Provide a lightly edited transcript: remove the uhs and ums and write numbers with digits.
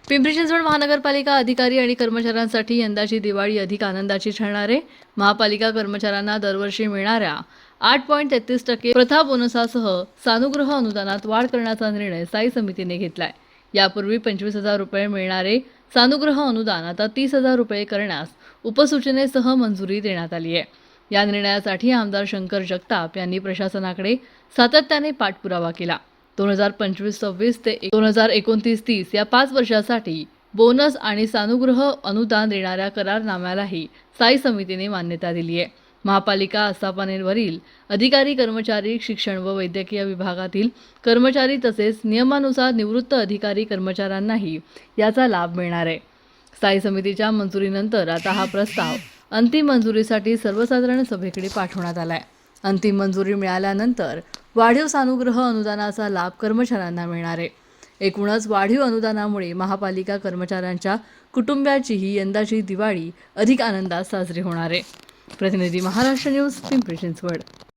पिंपरी चिंचवड महानगरपालिका अधिकारी आणि कर्मचाऱ्यांसाठी यंदाची दिवाळी अधिक आनंदाची ठरणार आहे. महापालिका कर्मचाऱ्यांना दरवर्षी मिळणाऱ्या 8.33% प्रथा बोनसासह सानुग्रह अनुदानात वाढ करण्याचा निर्णय स्थायी समितीने घेतलाय. यापूर्वी 25,000 रुपये मिळणारे सानुग्रह अनुदान आता 30,000 रुपये करण्यास उपसूचनेसह मंजुरी देण्यात आली आहे. या निर्णयासाठी आमदार शंकर जगताप यांनी प्रशासनाकडे सातत्याने पाठपुरावा केला. 2025-26 ते 2029-30 या 5 वर्षासाठी बोनस आणि सानुग्रह अनुदान देणाऱ्या करारनाम्यालाही स्थायी समितीने मान्यता दिली आहे. महापालिका आस्थापनेवरील अधिकारी, कर्मचारी, शिक्षण व वैद्यकीय विभागातील कर्मचारी तसेच नियमानुसार निवृत्त अधिकारी कर्मचाऱ्यांनाही याचा लाभ मिळणार आहे. स्थायी समितीच्या मंजुरीनंतर आता हा प्रस्ताव अंतिम मंजुरीसाठी सर्वसाधारण सभेकडे पाठवण्यात आलाय. अंतिम मंजुरी मिळाल्यानंतर वाढीव सानुग्रह अनुदानाचा लाभ कर्मचाऱ्यांना मिळणार आहे. एकूणच वाढीव अनुदानामुळे महापालिका कर्मचाऱ्यांच्या कुटुंबियाचीही यंदाची दिवाळी अधिक आनंदात साजरी होणार आहे. प्रतिनिधी महाराष्ट्र न्यूज, पिंपरी चिंचवड.